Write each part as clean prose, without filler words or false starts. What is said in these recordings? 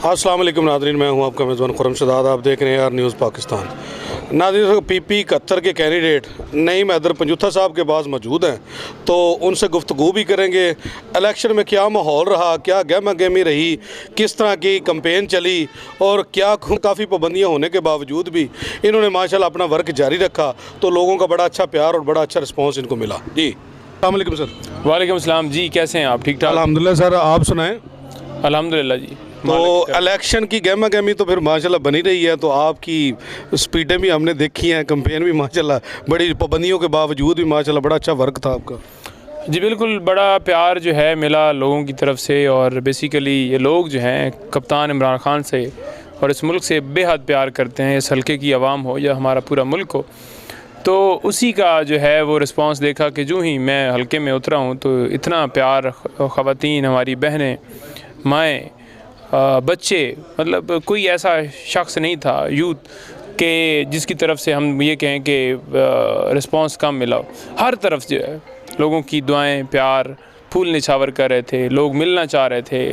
अस्सलाम वालेकुम नाज़रीन, मैं हूं आपका मेज़बान खुर्रम शदाद। आप देख रहे हैं यार न्यूज़ पाकिस्तान। नाज़रीन, PP 71 के कैंडिडेट नईम हैदर पंजूथा साहब के पास मौजूद हैं, तो उनसे गुफ्तगू भी करेंगे। इलेक्शन में क्या माहौल रहा, क्या गहमा गहमी रही, किस तरह की कंपेन चली और क्या काफ़ी पाबंदियाँ होने के बावजूद भी इन्होंने माशाल्लाह अपना वर्क जारी रखा, तो लोगों का बड़ा अच्छा प्यार और बड़ा अच्छा रिस्पॉन्स इनको मिला। जी अस्सलाम वालेकुम सर। वालेकुम सलाम जी, कैसे हैं आप? ठीक ठाक अल्हम्दुलिल्लाह सर, आप सुनाएं। अल्हम्दुलिल्लाह जी। तो इलेक्शन की गहमा गहमी तो फिर माशाल्लाह बनी रही है, तो आपकी स्पीडें भी हमने देखी हैं, कंपेन भी माशाल्लाह बड़ी पाबंदियों के बावजूद भी माशाल्लाह बड़ा अच्छा वर्क था आपका। जी बिल्कुल, बड़ा प्यार जो है मिला लोगों की तरफ से, और बेसिकली ये लोग जो हैं कप्तान इमरान खान से और इस मुल्क से बेहद प्यार करते हैं, इस हल्के की आवाम हो या हमारा पूरा मुल्क हो। तो उसी का जो है वो रिस्पांस देखा कि जो ही मैं हल्के में उतरा हूँ तो इतना प्यार, ख़वातीन, हमारी बहनें, माएँ, बच्चे, मतलब कोई ऐसा शख्स नहीं था यूथ के जिसकी तरफ से हम ये कहें कि रिस्पांस कम मिला। हर तरफ जो है लोगों की दुआएं, प्यार, फूल निछावर कर रहे थे, लोग मिलना चाह रहे थे,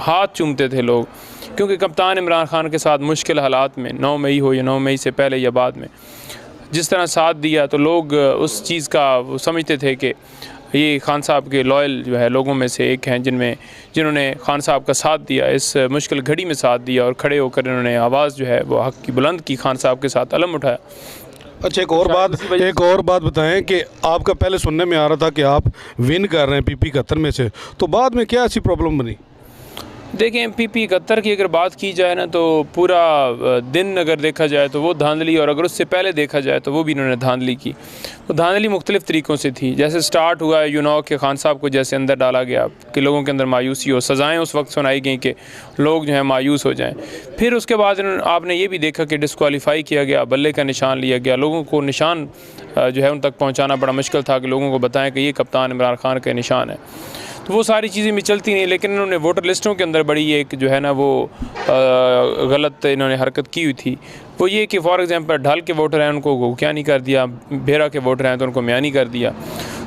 हाथ चूमते थे लोग, क्योंकि कप्तान इमरान खान के साथ मुश्किल हालात में 9 मई हो या 9 मई से पहले या बाद में जिस तरह साथ दिया, तो लोग उस चीज़ का वो समझते थे कि ये खान साहब के लॉयल जो है लोगों में से एक हैं जिन्होंने खान साहब का साथ दिया, इस मुश्किल घड़ी में साथ दिया, और खड़े होकर इन्होंने आवाज़ जो है वो हक़ की बुलंद की, खान साहब के साथ अलम उठाया। अच्छा, एक और बात बताएं कि आपका पहले सुनने में आ रहा था कि आप विन कर रहे हैं PP 71 में से, तो बाद में क्या ऐसी प्रॉब्लम बनी? देखें, PP 71 की अगर बात की जाए ना, तो पूरा दिन अगर देखा जाए तो वो धांधली, और अगर उससे पहले देखा जाए तो वो भी इन्होंने धांधली की। वो धांधली मुख्तलिफ़ तरीक़ों से थी। जैसे स्टार्ट हुआ के खान साहब को जैसे अंदर डाला गया कि लोगों के अंदर मायूसी हो, सज़ाएँ उस वक्त सुनाई गई कि लोग जो है मायूस हो जाएँ। फिर उसके बाद आपने ये भी देखा कि डिस्क्वालीफाई किया गया, बल्ले का निशान लिया गया। लोगों को निशान जो है उन तक पहुँचाना बड़ा मुश्किल था कि लोगों को बताएँ कि ये कप्तान इमरान खान का निशान है। तो वो सारी चीज़ें भी चलती नहीं, लेकिन इन्होंने वोटर लिस्टों के अंदर बड़ी एक जो है ना वो गलत इन्होंने हरकत की हुई थी। वो ये कि फॉर एग्ज़ाम्पल ढाल के वोटर हैं उनको क्या नहीं कर दिया, भेरा के वोटर हैं तो उनको म्यानी कर दिया।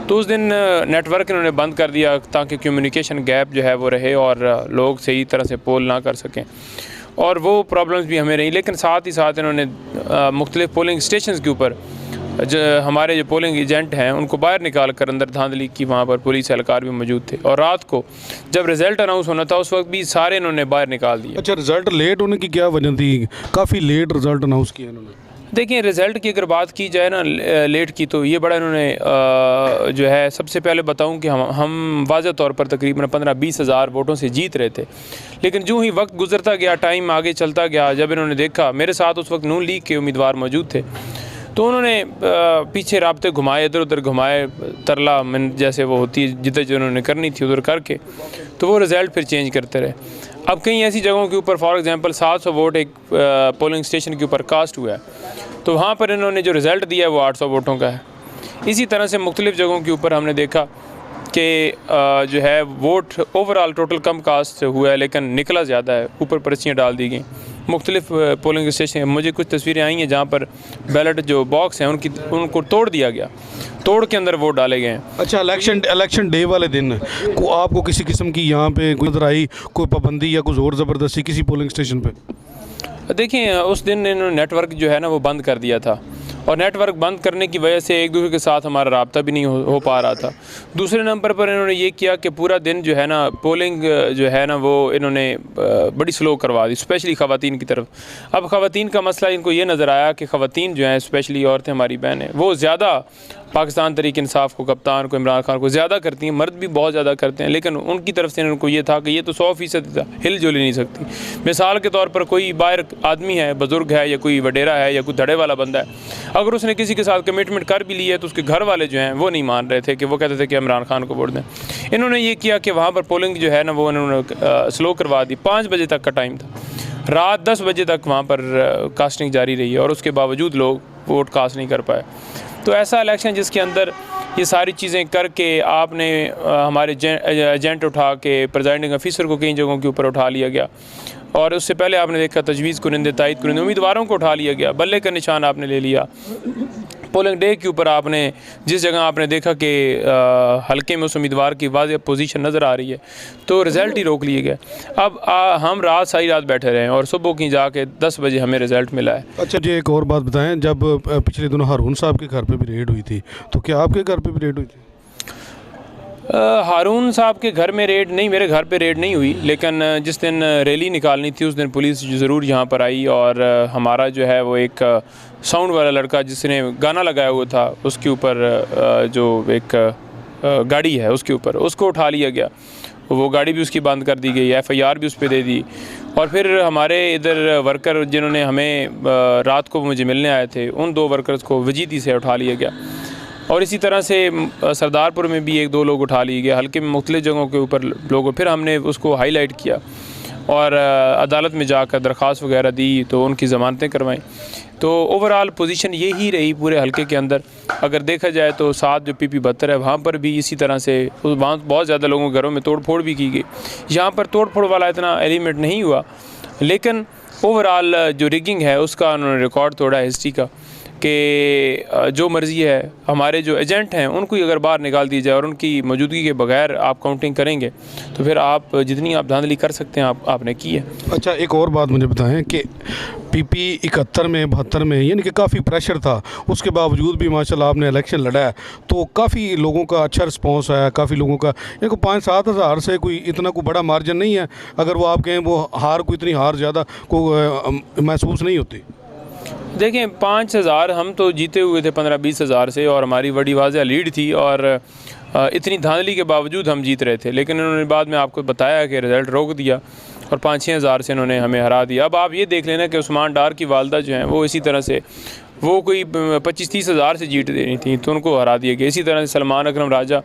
तो उस दिन नेटवर्क इन्होंने बंद कर दिया ताकि कम्युनिकेशन गैप जो है वो रहे और लोग सही तरह से पोल ना कर सकें, और वो प्रॉब्लम्स भी हमें रही। लेकिन साथ ही साथ इन्होंने मुख्तलिफ़ पोलिंग स्टेशन के ऊपर जो हमारे जो पोलिंग एजेंट हैं उनको बाहर निकाल कर अंदर धांधली की। वहाँ पर पुलिस एहलकार भी मौजूद थे, और रात को जब रिज़ल्ट अनाउंस होना था उस वक्त भी सारे इन्होंने बाहर निकाल दिया। अच्छा, रिज़ल्ट लेट होने की क्या वजह थी? काफ़ी लेट रिज़ल्ट अनाउंस किया इन्होंने। देखिए, रिज़ल्ट की अगर बात की जाए ना लेट की, तो ये बड़ा इन्होंने जो है, सबसे पहले बताऊं कि हम वाज़ह तौर पर तकरीबन 15-20 हज़ार वोटों से जीत रहे थे। लेकिन जो ही वक्त गुजरता गया, टाइम आगे चलता गया, जब इन्होंने देखा, मेरे साथ उस वक्त नून लीग के उम्मीदवार मौजूद थे, तो उन्होंने पीछे राब्ते घुमाए, इधर उधर घुमाए, तरला मन जैसे वो होती है जिधर जो उन्होंने करनी थी उधर करके, तो वो रिज़ल्ट फिर चेंज करते रहे। अब कई ऐसी जगहों के ऊपर फॉर एग्ज़ाम्पल 700 वोट एक पोलिंग स्टेशन के ऊपर कास्ट हुआ है, तो वहाँ पर इन्होंने जो रिज़ल्ट दिया है वो 800 वोटों का है। इसी तरह से मुख्तलिफ़ जगहों के ऊपर हमने देखा कि जो है वोट ओवरऑल टोटल कम कास्ट हुआ है, लेकिन निकला ज़्यादा है, ऊपर पर्चियाँ डाल दी गई। मुख्तलिफ पोलिंग स्टेशन, मुझे कुछ तस्वीरें आई हैं जहाँ पर बैलेट जो बॉक्स हैं उनको तोड़ दिया गया, तोड़ के अंदर वोट डाले गए हैं। अच्छा, इलेक्शन डे वाले दिन को आपको किसी किस्म की यहाँ पे नजर आई कोई पाबंदी या कुछ और ज़बरदस्ती किसी पोलिंग स्टेशन पे? देखिए, उस दिन इन्होंने नेटवर्क जो है ना वो बंद कर दिया था, और नेटवर्क बंद करने की वजह से एक दूसरे के साथ हमारा राब्ता भी नहीं हो पा रहा था। दूसरे नंबर पर इन्होंने ये किया कि पूरा दिन जो है ना पोलिंग जो है ना वो इन्होंने बड़ी स्लो करवा दी, स्पेशली ख़वातीन की तरफ। अब ख़वातीन का मसला इनको ये नज़र आया कि ख़वातीन जो हैं, स्पेशली औरतें, हमारी बहनें, वो ज़्यादा पाकिस्तान तहरीक इंसाफ को, कप्तान को, इमरान खान को ज़्यादा करती हैं, मर्द भी बहुत ज़्यादा करते हैं, लेकिन उनकी तरफ से इनको ये था कि ये तो 100% हिल जुल ही नहीं सकती। मिसाल के तौर पर कोई बाहर आदमी है, बुज़ुर्ग है, या कोई वडेरा है, या कोई धड़े वाला बंदा है, अगर उसने किसी के साथ कमिटमेंट कर भी ली है तो उसके घर वाले जो हैं वो नहीं मान रहे थे, कि वो कहते थे कि इमरान खान को वोट दें। इन्होंने ये किया कि वहाँ पर पोलिंग जो है ना वो इन्होंने स्लो करवा दी। 5 बजे तक का टाइम था, रात 10 बजे तक वहाँ पर कास्टिंग जारी रही है, और उसके बावजूद लोग वोट कास्ट नहीं कर पाए। तो ऐसा इलेक्शन जिसके अंदर ये सारी चीज़ें करके आपने हमारे एजेंट उठा के, प्रिजाइडिंग ऑफिसर को कई जगहों के ऊपर उठा लिया गया, और उससे पहले आपने देखा तजवीज़ कुरिंदे, तायद कुरिंदे, उम्मीदवारों को उठा लिया गया, बल्ले का निशान आपने ले लिया, पोलिंग डे के ऊपर आपने जिस जगह आपने देखा कि हल्के में उस उम्मीदवार की वाज़ेह पोजीशन नज़र आ रही है, तो रिज़ल्ट ही रोक लिए गए। अब हम रात सारी रात बैठे रहे हैं और सुबह की जाके 10 बजे हमें रिज़ल्ट मिला है। अच्छा जी, एक और बात बताएं, जब पिछले दिनों हारून साहब के घर पे भी रेड हुई थी, तो क्या आपके घर पे भी रेड हुई थी? हारून साहब के घर में रेड नहीं, मेरे घर पे रेड नहीं हुई, लेकिन जिस दिन रैली निकालनी थी उस दिन पुलिस ज़रूर यहाँ पर आई और हमारा जो है वो एक साउंड वाला लड़का जिसने गाना लगाया हुआ था उसके ऊपर जो एक गाड़ी है उसके ऊपर उसको उठा लिया गया। वो गाड़ी भी उसकी बंद कर दी गई, FIR भी उस पर दे दी। और फिर हमारे इधर वर्कर जिन्होंने हमें रात को मुझे मिलने आए थे, उन 2 वर्कर्स को वजीदी से उठा लिया गया। और इसी तरह से सरदारपुर में भी 1-2 लोग उठा लिए गए, हल्के में मुख्तलिफ जगहों के ऊपर लोगों। फिर हमने उसको हाईलाइट किया और अदालत में जाकर दरख्वास्त वगैरह दी तो उनकी ज़मानतें करवाईं। तो ओवरऑल पोजीशन यही रही पूरे हल्के के अंदर। अगर देखा जाए तो 7 जो PP 72 है वहाँ पर भी इसी तरह से, वहाँ बहुत ज़्यादा लोगों के घरों में तोड़ फोड़ भी की गई। यहाँ पर तोड़ फोड़ वाला इतना एलिमेंट नहीं हुआ, लेकिन ओवरऑल जो रिगिंग है उसका उन्होंने रिकॉर्ड तोड़ा है हिस्ट्री का, कि जो मर्ज़ी है हमारे जो एजेंट हैं उनको ही अगर बाहर निकाल दी जाए और उनकी मौजूदगी के बगैर आप काउंटिंग करेंगे तो फिर आप जितनी आप धांधली कर सकते हैं आपने की है। अच्छा, एक और बात मुझे बताएं कि PP 71 में 72 में यानी कि काफ़ी प्रेशर था, उसके बावजूद भी माशाल्लाह आपने इलेक्शन लड़ा है, तो काफ़ी लोगों का अच्छा रिस्पॉन्स आया, काफ़ी लोगों का, ये को 5-7 हज़ार से कोई इतना कोई बड़ा मार्जिन नहीं है। अगर वो आप कहें वो हार को इतनी हार ज़्यादा को महसूस नहीं होती। देखें 5,000 हम तो जीते हुए थे 15-20 हज़ार से और हमारी बड़ी वाज़ेह लीड थी और इतनी धांधली के बावजूद हम जीत रहे थे, लेकिन उन्होंने बाद में आपको बताया कि रिज़ल्ट रोक दिया और 5-6 हज़ार से इन्होंने हमें हरा दिया। अब आप ये देख लेना कि उस्मान डार की वालदा जो हैं वो इसी तरह से वो कोई 25-30 हज़ार से जीत देनी थी तो उनको हरा दिया गया। इसी तरह से सलमान अकरम राजा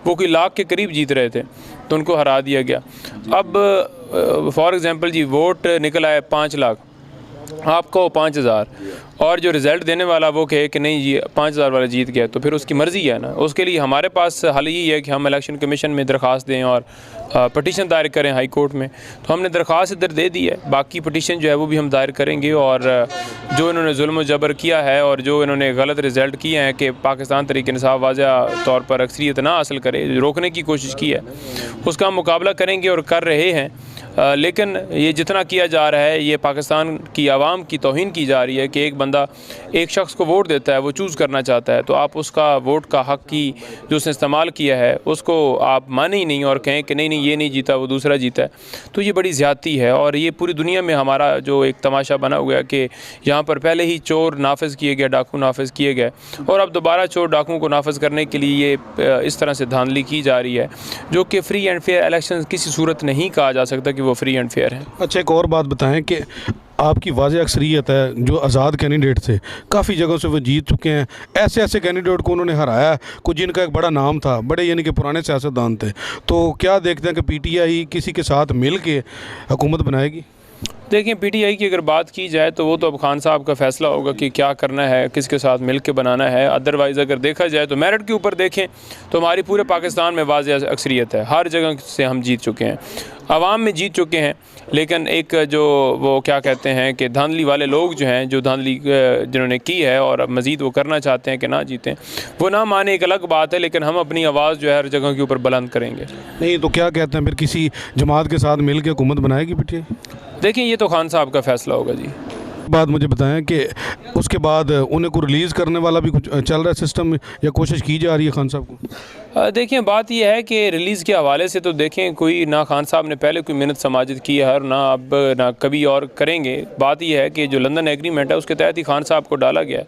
वो कोई लाख के करीब जीत रहे थे तो उनको हरा दिया गया। अब फॉर एग्ज़ाम्पल जी वोट निकला है 5 लाख, आपको 5,000 और जो रिज़ल्ट देने वाला वो कहे कि नहीं जी 5,000 वाला जीत गया, तो फिर उसकी मर्ज़ी है ना। उसके लिए हमारे पास हल यही है कि हम इलेक्शन कमीशन में दरख्वास्त दें और पटिशन दायर करें हाई कोर्ट में। तो हमने दरख्वास्त इधर दे दी है, बाकी पटिशन जो है वो भी हम दायर करेंगे और जो इन्होंने जुल्म जबर किया है और जो इन्होंने गलत रिज़ल्ट किए हैं कि पाकिस्तान तहरीक इंसाफ वाज़ेह तौर पर अक्सरियत ना हासिल करे, रोकने की कोशिश की है, उसका हम मुकाबला करेंगे और कर रहे हैं। लेकिन ये जितना किया जा रहा है ये पाकिस्तान की आवाम की तौहीन की जा रही है कि एक बंदा एक शख्स को वोट देता है, वो चूज़ करना चाहता है, तो आप उसका वोट का हक़ की जो उसने इस्तेमाल किया है उसको आप माने ही नहीं और कहें कि नहीं ये नहीं जीता वो दूसरा जीता है, तो ये बड़ी ज़्यादती है। और ये पूरी दुनिया में हमारा जो एक तमाशा बना हुआ है कि यहाँ पर पहले ही चोर नाफिज किए गए, डाकू नाफिज किए गए और अब दोबारा चोर डाकू को नाफिज करने के लिए ये इस तरह से धांधली की जा रही है, जो कि फ्री एंड फेयर इलेक्शन किसी सूरत नहीं कहा जा सकता कि वो फ्री एंड फेयर है। अच्छा, एक और बात बताएं कि आपकी वाज़ेह अक्सरियत है, जो आज़ाद कैंडिडेट थे काफ़ी जगहों से वो जीत चुके हैं, ऐसे ऐसे कैंडिडेट को उन्होंने हराया है कुछ जिनका एक बड़ा नाम था, बड़े यानी कि पुराने सियासतदान थे, तो क्या देखते हैं कि PTI किसी के साथ मिल के हुकूमत बनाएगी? देखिए PTI की अगर बात की जाए तो वो तो अब खान साहब का फ़ैसला होगा कि क्या करना है, किसके साथ मिल के बनाना है। अदरवाइज़ अगर देखा जाए तो मेरिट के ऊपर देखें तो हमारी पूरे पाकिस्तान में वाज़ेह अक्सरियत है, हर जगह से हम जीत चुके हैं, आवाम में जीत चुके हैं। लेकिन एक जो वो क्या कहते हैं कि धांधली वाले लोग जो हैं, जो धांधली जिन्होंने की है और मज़ीद वो करना चाहते हैं कि ना जीतें, वो ना माने एक अलग बात है, लेकिन हम अपनी आवाज़ जो है हर जगह के ऊपर बुलंद करेंगे। नहीं तो क्या कहते हैं फिर किसी जमात के साथ मिल के हुकूमत बनाएगी PTI? देखिए ये तो खान साहब का फ़ैसला होगा जी। बात मुझे बताएं कि उसके बाद उन्हें को रिलीज़ करने वाला भी कुछ चल रहा है सिस्टम या कोशिश की जा रही है खान साहब को? देखिए बात यह है कि रिलीज़ के हवाले से तो देखें कोई ना खान साहब ने पहले कोई मेहनत समाजित की है और ना अब ना कभी और करेंगे। बात यह है कि जो लंदन एग्रीमेंट है उसके तहत ही खान साहब को डाला गया है,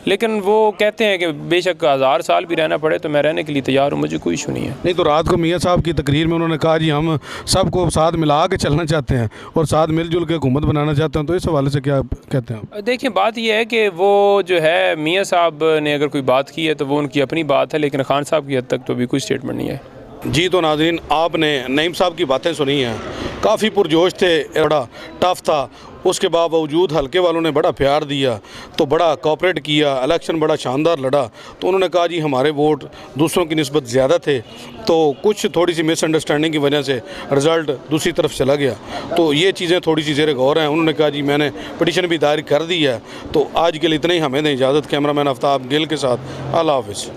लेकिन वो कहते हैं कि बेशक 1000 साल भी रहना पड़े तो मैं रहने के लिए तैयार हूँ, मुझे कोई इशू नहीं है। नहीं तो रात को मियाँ साहब की तकरीर में उन्होंने कहा जी हम सबको साथ मिला के चलना चाहते हैं और साथ मिलजुल के हुकूमत बनाना चाहते हैं, तो इस हवाले से क्या कहते हैं आप? देखिए बात यह है कि वो जो है मियाँ साहब ने अगर कोई बात की है तो वो उनकी अपनी बात है, लेकिन खान साहब की हद तक तो अभी कोई स्टेटमेंट नहीं है। जी तो नाज़रीन, आपने नईम साहब की बातें सुनी हैं, काफ़ी पुरजोश थे, बड़ा टफ था, उसके बावजूद हल्के वालों ने बड़ा प्यार दिया, तो बड़ा कोऑपरेट किया, इलेक्शन बड़ा शानदार लड़ा। तो उन्होंने कहा जी हमारे वोट दूसरों की निस्बत ज़्यादा थे, तो कुछ थोड़ी सी मिसअंडरस्टैंडिंग की वजह से रिज़ल्ट दूसरी तरफ चला गया। तो ये चीज़ें थोड़ी सी ज़ेर गौर हैं। उन्होंने कहा जी मैंने पिटीशन भी दायर कर दी है। तो आज के लिए इतना ही, हमें दें इजाज़त। कैमरामैन आफ्ताब गिल के साथ, अल्लाह हाफ़िज़।